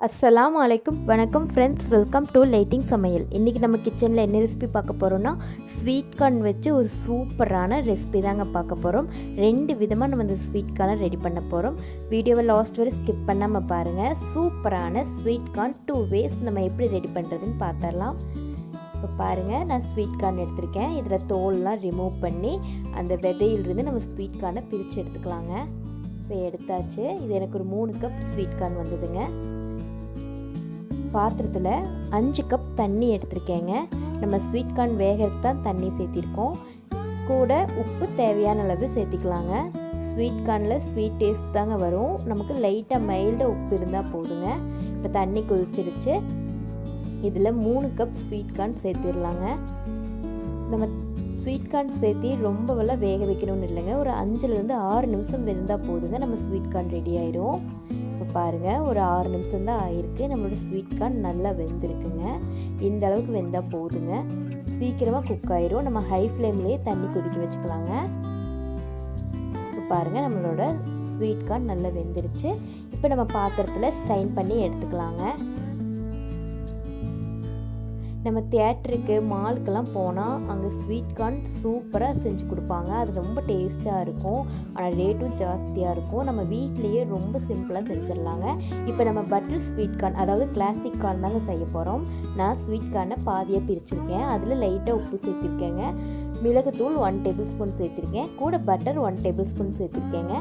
அஸ்ஸலாமு அலைக்கும். வணக்கம் ஃப்ரெண்ட்ஸ், வெல்கம் டு லைட்டிங் சமையல். இன்றைக்கி நம்ம கிச்சனில் என்ன ரெசிபி பார்க்க போகிறோன்னா, ஸ்வீட் கார்ன் வச்சு ஒரு சூப்பரான ரெசிபி தாங்க பார்க்க போகிறோம். 2 விதமாக நம்ம இந்த ஸ்வீட் கார்னை ரெடி பண்ண போகிறோம். வீடியோவை லாஸ்ட் வரை ஸ்கிப் பண்ணாமல் பாருங்கள். சூப்பரான ஸ்வீட் கார்ன் 2 ways நம்ம எப்படி ரெடி பண்ணுறதுன்னு பார்த்துடலாம். இப்போ பாருங்கள், நான் ஸ்வீட் கார்ன் எடுத்திருக்கேன். இதில் தோல்லாம் ரிமூவ் பண்ணி அந்த விதையிலிருந்து நம்ம ஸ்வீட் கார்னை பிரித்து எடுத்துக்கலாங்க. இப்போ எடுத்தாச்சு. இது எனக்கு ஒரு 3 கப் ஸ்வீட் கார்ன் வந்ததுங்க. பாத்திரத்தில் 5 கப் தண்ணி எடுத்திருக்கேங்க. நம்ம ஸ்வீட் கார்ன் வேகிறதுக்கு தான் தண்ணி சேர்த்திருக்கோம். கூட உப்பு தேவையான அளவு சேர்த்திக்கலாங்க. ஸ்வீட் கார்னில் ஸ்வீட் டேஸ்ட் தாங்க வரும். நமக்கு லைட்டாக மைல்டாக உப்பு இருந்தால் போதுங்க. இப்போ தண்ணி கொதிச்சிருச்சு. இதில் 3 கப் ஸ்வீட் கார்ன் சேர்த்திடலாங்க. நம்ம ஸ்வீட் கார்ன் சேர்த்தி ரொம்பவெல்லாம் வேக வைக்கணும்னு இல்லைங்க. ஒரு 5லேருந்து 6 நிமிஷம் வெந்தால் போதுங்க. நம்ம ஸ்வீட் கார்ன் ரெடி ஆயிடும். இப்போ பாருங்கள், ஒரு 6 நிமிஷம் தான் ஆயிருக்கு. நம்மளோட ஸ்வீட் கார்ன் நல்லா வெந்திருக்குங்க. இந்த அளவுக்கு வெந்தால் போதுங்க. சீக்கிரமாக குக் ஆயிரும். நம்ம ஹை ஃப்ளேம்லேயே தண்ணி கொதிக்க வச்சுக்கலாங்க. இப்போ பாருங்கள், நம்மளோட ஸ்வீட் கார்ன் நல்லா வெந்துருச்சு. இப்போ நம்ம பாத்திரத்தில் ஸ்ட்ரைன் பண்ணி எடுத்துக்கலாங்க. நம்ம தியேட்டருக்கு மாலுக்கெல்லாம் போனால் அங்கே ஸ்வீட் கார்ன் சூப்பராக செஞ்சு கொடுப்பாங்க. அது ரொம்ப டேஸ்ட்டாக இருக்கும். ஆனால் ரேட்டும் ஜாஸ்தியாக இருக்கும். நம்ம வீட்லேயே ரொம்ப சிம்பிளாக செஞ்சிடலாங்க. இப்போ நம்ம பட்டர் ஸ்வீட் கார்ன், அதாவது கிளாசிக் கார்ன் தாங்க செய்ய போகிறோம். நான் ஸ்வீட் கார்னை பாதியாக பிரிச்சுருக்கேன். அதில் லைட்டாக உப்பு சேர்த்திருக்கேங்க. மிளகுத்தூள் 1 டேபிள் ஸ்பூன் சேர்த்திருக்கேன். கூட பட்டர் 1 டேபிள் ஸ்பூன் சேர்த்திருக்கேங்க.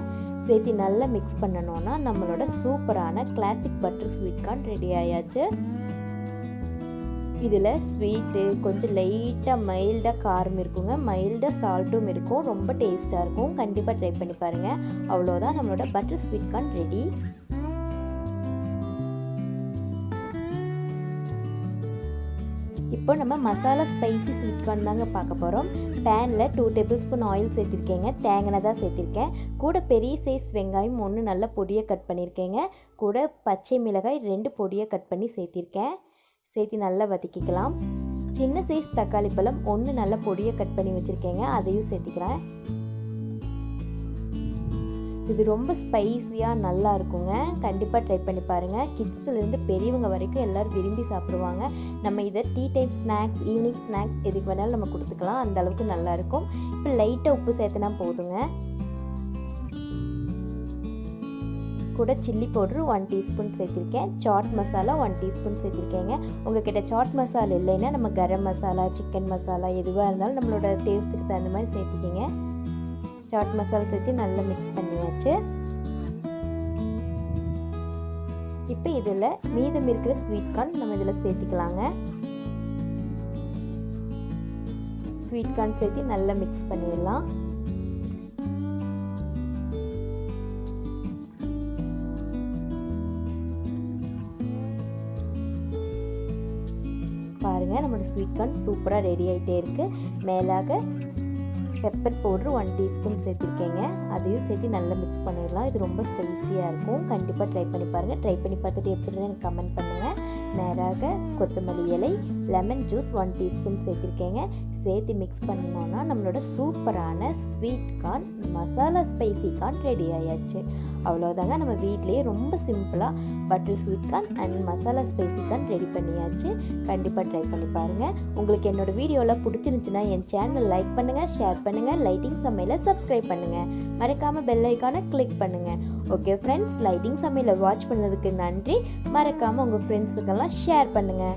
சேர்த்து நல்லா மிக்ஸ் பண்ணணுன்னா நம்மளோட சூப்பரான classic butter sweet corn ready ஆயாச்சு. இதில் ஸ்வீட்டு கொஞ்சம் லைட்டாக மைல்டாக காரம் இருக்குங்க. மைல்டாக சால்ட்டும் இருக்கும். ரொம்ப டேஸ்ட்டாக இருக்கும். கண்டிப்பாக ட்ரை பண்ணி பாருங்கள். அவ்வளோதான், நம்மளோட பட்டர் ஸ்வீட் கார்ன் ரெடி. இப்போ நம்ம மசாலா ஸ்பைசி ஸ்வீட் கார்ன் தாங்க பார்க்க போகிறோம். பேனில் 2 டேபிள் ஸ்பூன் ஆயில் சேர்த்திருக்கேங்க. தேங்காய் தான் சேர்த்திருக்கேன். கூட பெரிய சைஸ் வெங்காயம் 1 நல்லா பொடியாக கட் பண்ணியிருக்கேங்க. கூட பச்சை மிளகாய் 2 பொடியாக கட் பண்ணி சேர்த்திருக்கேன். சேர்த்து நல்லா வதக்கிக்கலாம். சின்ன சைஸ் தக்காளி பழம் 1 நல்லா பொடியை கட் பண்ணி வச்சுருக்கேங்க. அதையும் சேர்த்திக்கிறேன். இது ரொம்ப ஸ்பைஸியாக நல்லா இருக்குங்க. கண்டிப்பாக ட்ரை பண்ணி பாருங்கள். கிட்ஸ்லேருந்து பெரியவங்க வரைக்கும் எல்லோரும் விரும்பி சாப்பிடுவாங்க. நம்ம இதை tea time snacks, evening snacks எதுக்கு வேணாலும் நம்ம கொடுத்துக்கலாம். அந்த அளவுக்கு நல்லாயிருக்கும். இப்போ லைட்டாக உப்பு சேர்த்துனா போதுங்க. கூட சில்லி பவுட்ரு 1 டீஸ்பூன் சேர்த்திருக்கேன். சாட் மசாலா 1 டீஸ்பூன் சேர்த்திருக்கேங்க. உங்கள்கிட்ட சாட் மசாலா இல்லைன்னா நம்ம கரம் மசாலா, சிக்கன் மசாலா எதுவாக இருந்தாலும் நம்மளோட டேஸ்ட்டுக்கு தகுந்த மாதிரி சேர்த்திக்கிங்க. சாட் மசாலா சேர்த்து நல்லா மிக்ஸ் பண்ணியாச்சு. இப்போ இதில் மீதம் இருக்கிற ஸ்வீட் கார்ன் நம்ம இதில் சேர்த்திக்கலாங்க. ஸ்வீட் கார்ன் சேர்த்து நல்லா மிக்ஸ் பண்ணிடலாம். பாருங்கள், நம்மளோட ஸ்வீட் கார்ன் சூப்பராக ரெடி ஆகிட்டே இருக்குது. மேலாக பெப்பர் பவுட்ரு 1 டீஸ்பூன் சேர்த்திருக்கேங்க. அதையும் சேர்த்து நல்லா மிக்ஸ் பண்ணிடலாம். இது ரொம்ப ஸ்பைஸியாக இருக்கும். கண்டிப்பாக ட்ரை பண்ணி பாருங்கள். ட்ரை பண்ணி பார்த்துட்டு எப்படின்னு எனக்கு கமெண்ட் பண்ணுங்கள். நேராக கொத்தமல்லி இலை, லெமன் ஜூஸ் 1 டீஸ்பூன் சேர்த்திருக்கேங்க. சேர்த்து மிக்ஸ் பண்ணோன்னா நம்மளோட சூப்பரான sweet corn masala spicy corn ready ஆயாச்சு. அவ்வளோதாங்க, நம்ம வீட்லேயே ரொம்ப சிம்பிளாக butter sweet corn and masala spicy corn ready பண்ணியாச்சு. கண்டிப்பாக ட்ரை பண்ணி பாருங்கள். உங்களுக்கு என்னோடய வீடியோவில் பிடிச்சிருந்துச்சுன்னா என் சேனல் லைக் பண்ணுங்கள், ஷேர் பண்ணுங்கள், லைட்டிங் சமையலை சப்ஸ்கிரைப் பண்ணுங்கள். மறக்காமல் பெல் ஐக்கானை கிளிக் பண்ணுங்கள். ஓகே ஃப்ரெண்ட்ஸ், லைட்டிங் சமையலை வாட்ச் பண்ணதுக்கு நன்றி. மறக்காமல் உங்கள் ஃப்ரெண்ட்ஸுக்கெல்லாம் ஷேர் பண்ணுங்கள்.